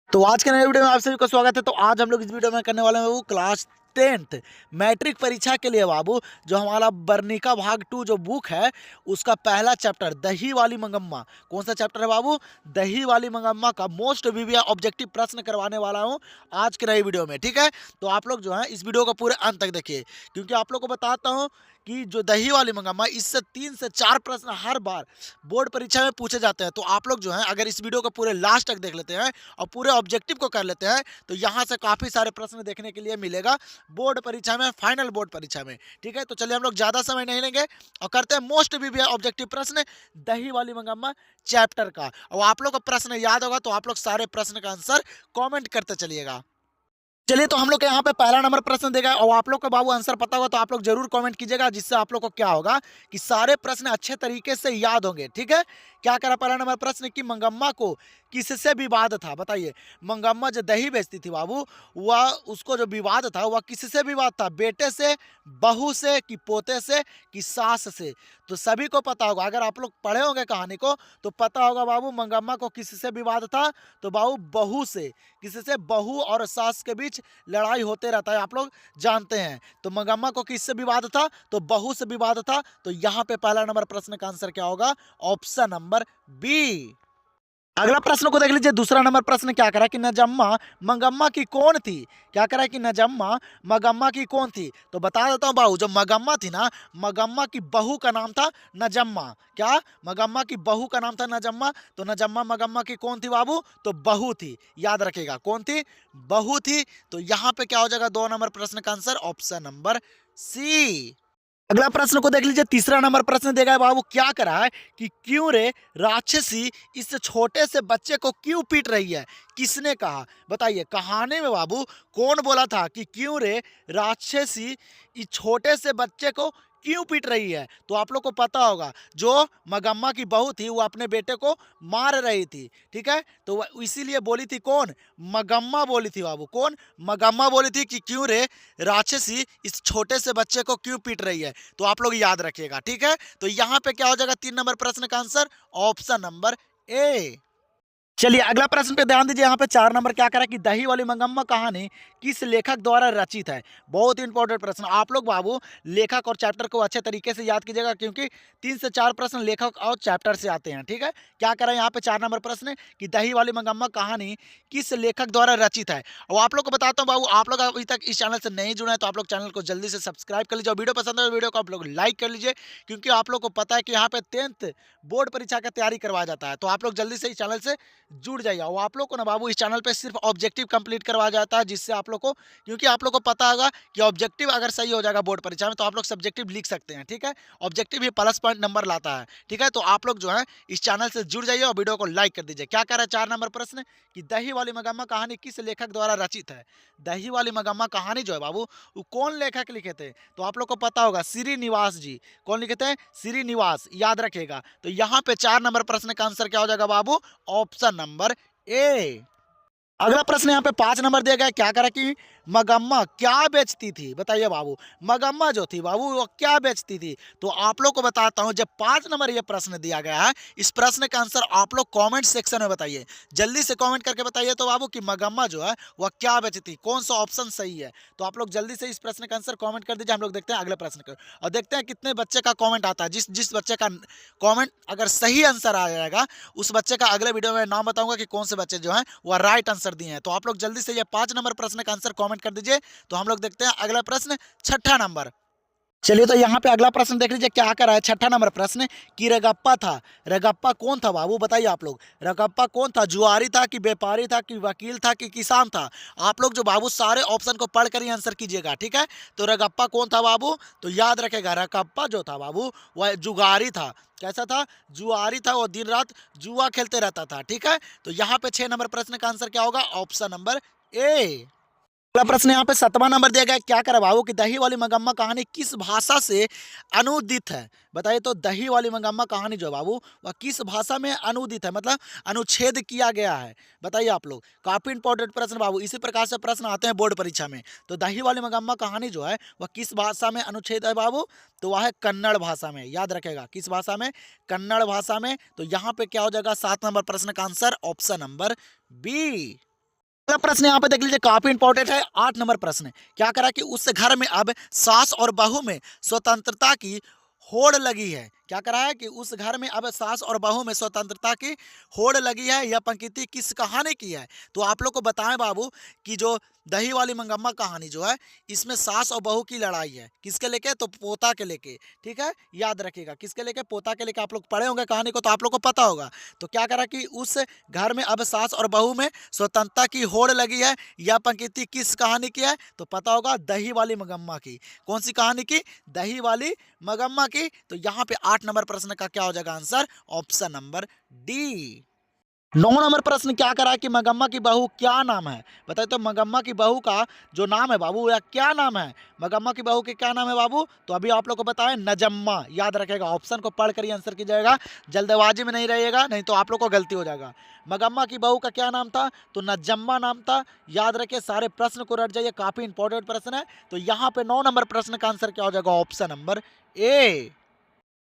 तो आज के नए वीडियो में आप सभी का स्वागत है। तो आज हम लोग इस वीडियो में करने वाले हैं वो क्लास 10th मैट्रिक परीक्षा के लिए बाबू जो हमारा बर्निका भाग 2 जो बुक है उसका पहला चैप्टर दही वाली मंगम्मा। कौन सा चैप्टर है बाबू? दही वाली मंगम्मा का मोस्ट वीवीआई ऑब्जेक्टिव प्रश्न करवाने वाला हूं आज के नए वीडियो में। ठीक है, तो आप लोग जो है इस वीडियो को पूरे अंत तक देखिए, क्योंकि आप लोग को बताता हूँ कि जो दही वाली मंगम्मा इससे 3 से 4 प्रश्न हर बार बोर्ड परीक्षा में पूछे जाते हैं। तो आप लोग जो है अगर इस वीडियो को पूरे लास्ट तक देख लेते हैं और पूरे ऑब्जेक्टिव को कर लेते हैं तो यहाँ से काफ़ी सारे प्रश्न देखने के लिए मिलेगा बोर्ड परीक्षा में, फाइनल बोर्ड परीक्षा में। ठीक है, तो चलिए हम लोग ज़्यादा समय नहीं लेंगे और करते हैं मोस्ट वीवीआई ऑब्जेक्टिव प्रश्न दही वाली मंगम्मा चैप्टर का। और आप लोग को प्रश्न याद होगा तो आप लोग सारे प्रश्न का आंसर कॉमेंट करते चलिएगा। चलिए, तो हम लोग के यहाँ पे पहला नंबर प्रश्न देगा और आप लोग को बाबू आंसर पता होगा तो आप लोग जरूर कमेंट कीजिएगा, जिससे आप लोग को क्या होगा कि सारे प्रश्न अच्छे तरीके से याद होंगे। ठीक है, क्या करा पहला नंबर प्रश्न कि मंगम्मा को किससे विवाद था? बताइए, मंगम्मा जो दही बेचती थी बाबू, वह उसको जो विवाद था वह किससे विवाद था? बेटे से, बहू से, कि पोते से, कि सास से? तो सभी को पता होगा, अगर आप लोग पढ़े होंगे कहानी को तो पता होगा बाबू मंगम्मा को किससे विवाद था। तो बाबू बहू से। किससे? बहू और सास के बीच लड़ाई होते रहता है, आप लोग जानते हैं। तो मंगम्मा को किससे विवाद था? तो बहू से विवाद था। तो यहाँ पे पहला नंबर प्रश्न का आंसर क्या होगा? Option number B. अगला प्रश्न को देख लीजिए, दूसरा नंबर प्रश्न क्या करा कि नजम्मा मंगम्मा की कौन थी? क्या करा कि नजम्मा मगम्मा की कौन थी? तो बता देता हूँ बाबू, जो मगम्मा थी ना, मगम्मा की बहू का नाम था नजम्मा। क्या? मगम्मा की बहू का नाम था नजम्मा। तो नजम्मा मगम्मा की कौन थी बाबू? तो बहू थी। याद रखेगा, कौन थी? बहू थी। तो यहाँ पे क्या हो जाएगा? 2 नंबर प्रश्न का आंसर ऑप्शन नंबर सी। अगला प्रश्न को देख लीजिए, तीसरा नंबर प्रश्न देगा है बाबू, क्या करा है कि क्यों रे राक्षसी इस छोटे से बच्चे को क्यों पीट रही है? किसने कहा? बताइए, कहानी में बाबू कौन बोला था कि क्यों रे राक्षसी इस छोटे से बच्चे को क्यों पीट रही है? तो आप लोग को पता होगा, जो मगम्मा की बहू थी वो अपने बेटे को मार रही थी। ठीक है, तो वह इसीलिए बोली थी, कौन? मगम्मा बोली थी बाबू। कौन? मगम्मा बोली थी कि क्यों रे राक्षसी इस छोटे से बच्चे को क्यों पीट रही है? तो आप लोग याद रखिएगा। ठीक है, तो यहां पे क्या हो जाएगा? 3 नंबर प्रश्न का आंसर ऑप्शन नंबर ए। चलिए, अगला प्रश्न पे ध्यान दीजिए। यहाँ पे 4 नंबर क्या करा कि दही वाली मंगम्मा कहानी किस लेखक द्वारा रचित है? बहुत ही इंपॉर्टेंट प्रश्न। आप लोग बाबू लेखक और चैप्टर को अच्छे तरीके से याद कीजिएगा, क्योंकि 3 से 4 प्रश्न लेखक और चैप्टर से आते हैं। ठीक है, क्या करा यहाँ पे 4 नंबर प्रश्न कि दही वाली मंगम्मा कहानी किस लेखक द्वारा रचित है? और आप लोग को बताता हूँ बाबू, आप लोग अभी तक इस चैनल से नहीं जुड़े हैं तो आप लोग चैनल को जल्दी से सब्सक्राइब कर लीजिए और वीडियो पसंद है तो वीडियो को आप लोग लाइक कर लीजिए, क्योंकि आप लोग को पता है कि यहाँ पे 10th बोर्ड परीक्षा का तैयारी करवाया जाता है। तो आप लोग जल्दी से इस चैनल से जुड़ जाइए। और आप लोग को ना बाबू इस चैनल पे सिर्फ ऑब्जेक्टिव कंप्लीट करवाया जाता है, जिससे आप लोग को, क्योंकि आप लोग को पता होगा कि ऑब्जेक्टिव अगर सही हो जाएगा बोर्ड परीक्षा में तो आप लोग सब्जेक्टिव लिख सकते हैं। ठीक है, ऑब्जेक्टिव ही प्लस पॉइंट नंबर लाता है। ठीक है, तो आप लोग जो है इस चैनल से जुड़ जाइए और वीडियो को लाइक कर दीजिए। क्या कह रहा है 4 नंबर प्रश्न कि दही वाली मंगम्मा कहानी किस लेखक द्वारा रचित है? दही वाली मंगम्मा कहानी जो है बाबू वो कौन लेखक लिखे थे? तो आप लोग को पता होगा, श्रीनिवास जी। कौन लिखे थे? श्रीनिवास। याद रखेगा। तो यहाँ पे 4 नंबर प्रश्न का आंसर क्या हो जाएगा बाबू? Option number A. अगला प्रश्न यहाँ पे 5 नंबर दिया गया, क्या करा कि मगम्मा क्या बेचती थी? बताइए बाबू, मगम्मा जो थी बाबू वो क्या बेचती थी? तो आप लोग को बताता हूं, जब 5 नंबर ये प्रश्न दिया गया है, इस प्रश्न का आंसर आप लोग कमेंट सेक्शन में बताइए। जल्दी से कमेंट करके बताइए तो बाबू कि मगम्मा जो है वह क्या बेचती, कौन सा ऑप्शन सही है? तो आप लोग जल्दी से इस प्रश्न का आंसर कमेंट कर दीजिए। हम लोग देखते हैं अगले प्रश्न को और देखते हैं कितने बच्चे का कॉमेंट आता है। जिस जिस बच्चे का कॉमेंट अगर सही आंसर आ जाएगा उस बच्चे का अगले वीडियो में नाम बताऊंगा कि कौन से बच्चे जो हैं वह राइट आंसर दिए हैं। तो आप लोग जल्दी से ये 5 नंबर प्रश्न का आंसर कमेंट कर दीजिए। तो हम लोग देखते हैं अगला प्रश्न, छठा नंबर। चलिए, तो यहाँ पे अगला प्रश्न देख लीजिए, क्या कर रहा है? छठा नंबर प्रश्न कि रगप्पा था। रगप्पा कौन था बाबू? बताइए आप लोग, रगप्पा कौन था? जुआरी था, कि व्यापारी था, कि वकील था, कि किसान था? आप लोग जो बाबू सारे ऑप्शन को पढ़ कर ही आंसर कीजिएगा। ठीक है, तो रगप्पा कौन था बाबू? तो याद रखेगा, रगप्पा जो था बाबू वह जुगारी था। कैसा था? जुआरी था। वो दिन रात जुआ खेलते रहता था। ठीक है, तो यहाँ पे 6 नंबर प्रश्न का आंसर क्या होगा? Option number A. अगला प्रश्न यहाँ पे 7वां नंबर दिया गया, क्या करा बाबू कि दही वाली मंगम्मा कहानी किस भाषा से अनुदित है? बताइए, तो दही वाली मंगम्मा कहानी जो है बाबू वह किस भाषा में अनुदित है, मतलब अनुच्छेद किया गया है? बताइए आप लोग, काफी इंपॉर्टेंट प्रश्न बाबू, इसी प्रकार से प्रश्न आते हैं बोर्ड परीक्षा में। तो दही वाली मंगम्मा कहानी जो है वह किस भाषा में अनुच्छेद है बाबू? तो वह है कन्नड़ भाषा में। याद रखेगा, किस भाषा में? कन्नड़ भाषा में। तो यहाँ पे क्या हो जाएगा 7 नंबर प्रश्न का आंसर? Option number B. अगला प्रश्न यहाँ पे देख लीजिए, काफी इंपॉर्टेंट है। 8 नंबर प्रश्न क्या करा कि उस घर में अब सास और बहू में स्वतंत्रता की होड़ लगी है। क्या करा है कि उस घर में अब सास और बहू में स्वतंत्रता की होड़ लगी है। यह पंक्ति किस कहानी की है? तो आप लोग को बताएं बाबू कि जो दही वाली मंगम्मा कहानी जो है, इसमें सास और बहू की लड़ाई है। किसके लेके? तो पोता के लेके। ठीक है, याद रखिएगा, किसके लेके? पोता के लेके। आप लोग पढ़े होंगे कहानी को तो आप लोग को पता होगा। तो क्या करा कि उस घर में अब सास और बहू में स्वतंत्रता की होड़ लगी है। यह पंक्ति किस कहानी की है? तो पता होगा, दही वाली मंगम्मा की। कौन सी कहानी की? दही वाली मंगम्मा की। तो यहाँ पे 8 नंबर प्रश्न का क्या हो जाएगा answer? Option number D. 9 number प्रश्न क्या करा कि मंगम्मा की बहू क्या नाम है? बताइए तो मंगम्मा की बहू का जो नाम है बाबू, या क्या नाम है? मंगम्मा की बहू के क्या नाम है बाबू? तो अभी आप लोग को बताएं, नजम्मा। याद रखेगा, ऑप्शन को पढ़ कर ही आंसर कीजिएगा, जल्दबाजी में नहीं रहिएगा, नहीं तो आप लोग को गलती हो जाएगा। मंगम्मा की बहू का क्या नाम था? तो नजम्मा नाम था। याद रखिए, सारे प्रश्न को रट जाइए, काफी इंपॉर्टेंट प्रश्न है। तो यहाँ पे 9 नंबर प्रश्न का आंसर क्या हो जाएगा? Option number A.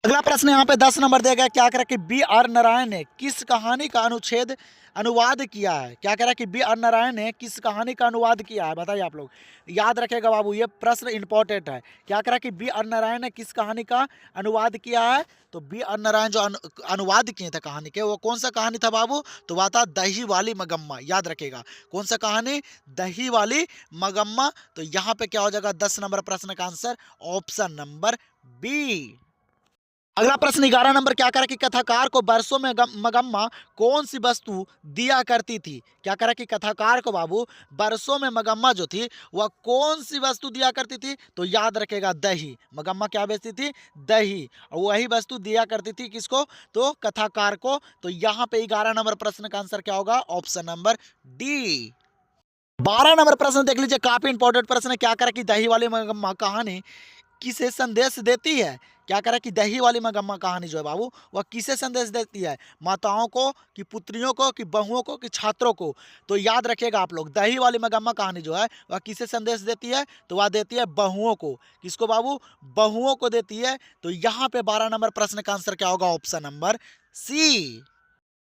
अगला प्रश्न यहाँ पे 10 नंबर दिया गया। क्या करा कि बी आर नारायण ने किस कहानी का अनुवाद किया है? क्या करा कि बी आर नारायण ने किस कहानी का अनुवाद किया है? बताइए आप लोग। याद रखेगा बाबू, ये प्रश्न इंपॉर्टेंट है। क्या करा कि बी आर नारायण ने किस कहानी का अनुवाद किया है? तो बी आर नारायण जो अनुवाद किए थे कहानी के, वो कौन सा कहानी था बाबू? तो वह था दही वाली मंगम्मा। याद रखेगा, कौन सा कहानी? दही वाली मंगम्मा। तो यहाँ पे क्या हो जाएगा 10 नंबर प्रश्न का आंसर? Option number B. अगला प्रश्न 11 नंबर क्या करा कि कथाकार को बरसों में मगम्मा कौन सी वस्तु दिया करती थी? क्या करा कि कथाकार को बाबू बरसों में मगम्मा जो थी वह कौन सी वस्तु दिया करती थी? तो याद रखेगा, दही। मगम्मा क्या बेचती थी? दही। और वही वस्तु दिया करती थी किसको? तो कथाकार को। तो यहाँ पे 11 नंबर प्रश्न का आंसर क्या होगा? Option number D. 12 नंबर प्रश्न देख लीजिए, काफी इंपॉर्टेंट प्रश्न है। क्या करा कि दही वाली मगम्मा कहानी किसे संदेश देती है? क्या करा कि दही वाली मंगम्मा कहानी जो है बाबू, वह किसे संदेश देती है? माताओं को, कि पुत्रियों को, कि बहुओं को, कि छात्रों को? तो याद रखिएगा आप लोग, दही वाली मंगम्मा कहानी जो है वह किसे संदेश देती है? तो वह देती है बहुओं को। किसको बाबू? बहुओं को देती है। तो यहाँ पे 12 नंबर प्रश्न का आंसर क्या होगा? Option number C.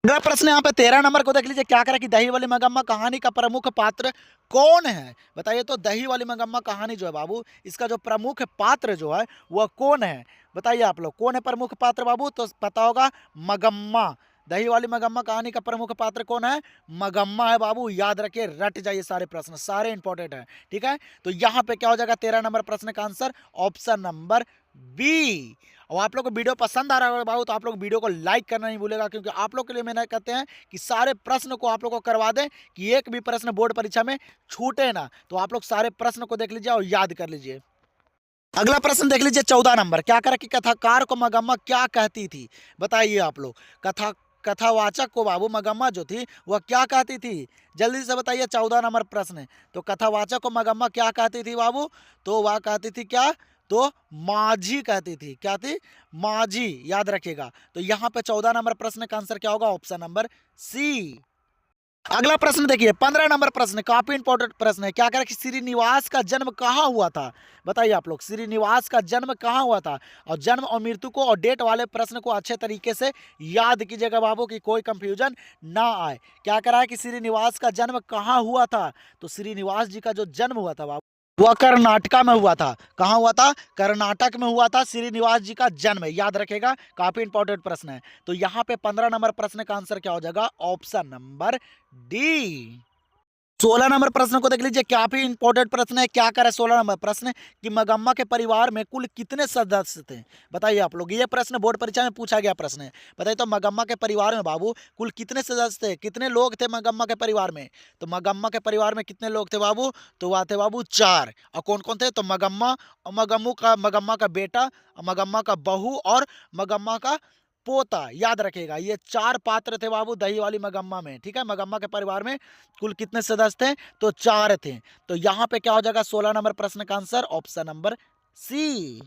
अगला प्रश्न यहाँ पे 13 नंबर को देख लीजिए। क्या करा कि दही वाली मंगम्मा कहानी का प्रमुख पात्र कौन है? बताइए तो दही वाली मंगम्मा कहानी जो है बाबू, इसका जो प्रमुख पात्र जो है वह कौन है? बताइए आप लोग, कौन है प्रमुख पात्र बाबू? तो पता होगा, मगम्मा। दही वाली मगम्मा कहानी का प्रमुख पात्र कौन है? मगम्मा है बाबू। याद रखिए, रट जाइए, सारे प्रश्न सारे इंपॉर्टेंट है। ठीक है, तो यहाँ पे क्या हो जाएगा 13 नंबर प्रश्न का आंसर? Option number B. और आप लोग को वीडियो पसंद आ रहा होगा बाबू, तो आप लोग वीडियो को लाइक करना नहीं भूलेगा, क्योंकि आप लोग के लिए मेहनत करते हैं कि सारे प्रश्न को आप लोग को करवा दें, कि एक भी प्रश्न बोर्ड परीक्षा में छूटे ना। तो आप लोग सारे प्रश्न को देख लीजिए और याद कर लीजिए। अगला प्रश्न देख लीजिए 14 नंबर। क्या करा कि कथाकार को मगम्मा क्या कहती थी? बताइए आप लोग। कथावाचक को बाबू मगम्मा जो थी वह क्या कहती थी? जल्दी से बताइए, 14 नंबर प्रश्न है। तो कथावाचक को मगम्मा क्या कहती थी बाबू? तो वह कहती थी क्या? तो माझी कहती थी। क्या थी? माझी। याद रखिएगा। तो यहाँ पे 14 नंबर प्रश्न का आंसर क्या होगा? Option number C. अगला प्रश्न देखिए, 15 नंबर प्रश्न, काफी इंपॉर्टेंट प्रश्न है। क्या करें कि श्रीनिवास का जन्म कहाँ हुआ था? बताइए आप लोग, श्रीनिवास का जन्म कहाँ हुआ था? और जन्म और मृत्यु को और डेट वाले प्रश्न को अच्छे तरीके से याद कीजिएगा बाबू, कि कोई कंफ्यूजन ना आए। क्या करा है कि श्रीनिवास का जन्म कहाँ हुआ था? तो श्रीनिवास जी का जो जन्म हुआ था बाबू, वह कर्नाटका में हुआ था। कहाँ हुआ था? कर्नाटक में हुआ था श्रीनिवास जी का जन्म। याद रखेगा, काफी इंपॉर्टेंट प्रश्न है। तो यहाँ पे 15 नंबर प्रश्न का आंसर क्या हो जाएगा? Option number D. 16 नंबर प्रश्न को देख लीजिए, काफी इंपॉर्टेंट प्रश्न है। क्या करे 16 नंबर प्रश्न कि मगम्मा के परिवार में कुल कितने सदस्य थे? बताइए आप लोग, ये प्रश्न बोर्ड परीक्षा में पूछा गया प्रश्न है। बताइए तो मगम्मा के परिवार में बाबू कुल कितने सदस्य थे? कितने लोग थे मगम्मा के परिवार में? तो मगम्मा के परिवार में कितने लोग थे बाबू? तो वह थे बाबू 4। और कौन कौन थे? तो मगम्मा, और मगम्मा का बेटा, मगम्मा का बहू, और मगम्मा का पोता। याद रखेगा, ये 4 पात्र थे बाबू दही वाली मगम्मा में। ठीक है, मगम्मा के परिवार में कुल कितने सदस्य थे? तो 4 थे। तो यहाँ पे क्या हो जाएगा 16 नंबर प्रश्न का आंसर? Option number C.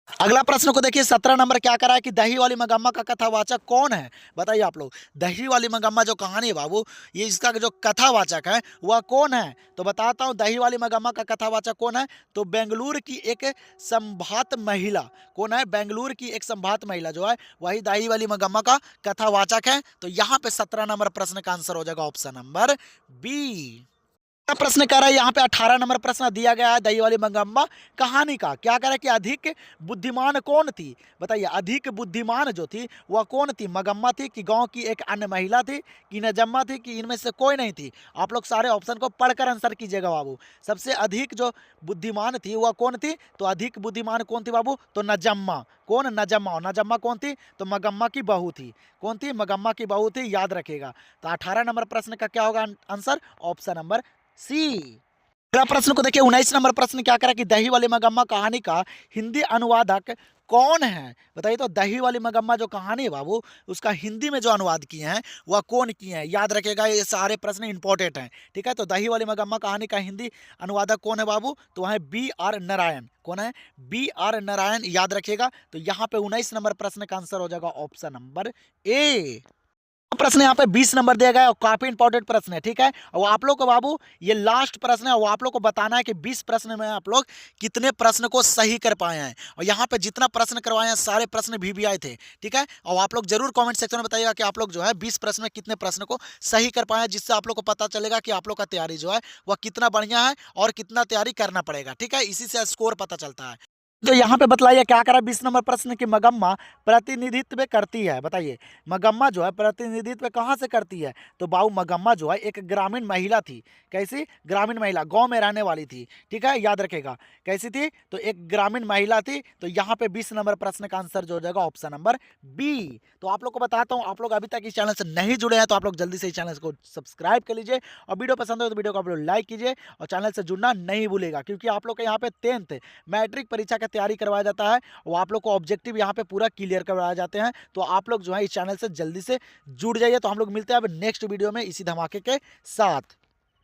अगला प्रश्न को देखिए 17 नंबर क्या करा है कि दही वाली मगम्मा का कथावाचक कौन है? बताइए आप लोग। दही वाली मगम्मा जो कहानी है बाबू, ये इसका जो कथावाचक है वह कौन है? तो बताता हूँ दही वाली मगम्मा का कथावाचक कौन है? तो बेंगलुरु की एक संभात महिला। कौन है? बेंगलुरु की एक संभात महिला जो है वही दही वाली मगम्मा का कथावाचक है। तो यहाँ पे 17 नंबर प्रश्न का आंसर हो जाएगा ऑप्शन नंबर बी। प्रश्न कह रहा है यहाँ पे 18 नंबर प्रश्न दिया गया है दही वाली मंगम्मा कहानी का। क्या कह रहा है कि अधिक बुद्धिमान कौन थी? बताइए अधिक बुद्धिमान जो थी वह कौन थी? मगम्मा थी कि गांव की एक अन्य महिला थी कि नजम्मा थी कि इनमें से कोई नहीं थी? आप लोग सारे ऑप्शन को पढ़कर आंसर कीजिएगा बाबू। सबसे अधिक जो बुद्धिमान थी वह कौन थी? तो अधिक बुद्धिमान कौन थी बाबू? तो नजम्मा। कौन? नजम्मा। नजम्मा कौन थी? तो मगम्मा की बहू थी। कौन थी? मगम्मा की बहू थी, याद रखेगा। तो 18 नंबर प्रश्न का क्या होगा आंसर? Option number C. अगला प्रश्न को देखिए 19 नंबर प्रश्न क्या करा कि दही वाली मगम्मा कहानी का हिंदी अनुवादक कौन है? बताइए। तो दही वाली मगम्मा जो कहानी है बाबू उसका हिंदी में जो अनुवाद किए हैं वह कौन किए हैं? याद रखिएगा, ये सारे प्रश्न इंपॉर्टेंट हैं। ठीक है, तो दही वाली मगम्मा कहानी का हिंदी अनुवादक कौन है बाबू? तो वह है B.R. नारायण। कौन है? B.R. नारायण, याद रखिएगा। तो यहाँ पे 19 नंबर प्रश्न का आंसर हो जाएगा ऑप्शन नंबर ए। प्रश्न यहाँ पे 20 नंबर दिया गया है और काफी इंपॉर्टेंट प्रश्न है। ठीक है, और आप लोग को बाबू ये लास्ट प्रश्न है और आप लोग को बताना है कि 20 प्रश्न में आप लोग कितने प्रश्न को सही कर पाए हैं। और यहाँ पे जितना प्रश्न करवाए हैं सारे प्रश्न भी आए थे। ठीक है, और आप लोग जरूर कमेंट सेक्शन में बताइएगा कि आप लोग जो है 20 प्रश्न में कितने प्रश्न को सही कर पाए हैं, जिससे आप लोग को पता चलेगा कि आप लोग का तैयारी जो है वह कितना बढ़िया है और कितना तैयारी करना पड़ेगा। ठीक है, इसी से स्कोर पता चलता है। तो यहाँ पे बतलाइए क्या करा 20 नंबर प्रश्न की मगम्मा प्रतिनिधित्व करती है? बताइए मगम्मा जो है प्रतिनिधित्व कहाँ से करती है? तो बाबू मगम्मा जो है एक ग्रामीण महिला थी। कैसी? ग्रामीण महिला, गांव में रहने वाली थी। ठीक है, याद रखेगा। कैसी थी? तो एक ग्रामीण महिला थी। तो यहाँ पे 20 नंबर प्रश्न का आंसर जो हो जाएगा ऑप्शन नंबर बी। तो आप लोग को बताता हूँ, आप लोग अभी तक इस चैनल से नहीं जुड़े हैं तो आप लोग जल्दी से इस चैनल को सब्सक्राइब कर लीजिए और वीडियो पसंद हो तो वीडियो को आप लोग लाइक कीजिए और चैनल से जुड़ना नहीं भूलेगा, क्योंकि आप लोग के यहाँ पे 10th मैट्रिक परीक्षा का तैयारी करवाया जाता है वो आप लोग को ऑब्जेक्टिव यहाँ पे पूरा क्लियर करवाए जाते हैं। तो आप लोग जो है इस चैनल से जल्दी से जुड़ जाइए। तो हम लोग मिलते हैं अब नेक्स्ट वीडियो में इसी धमाके के साथ।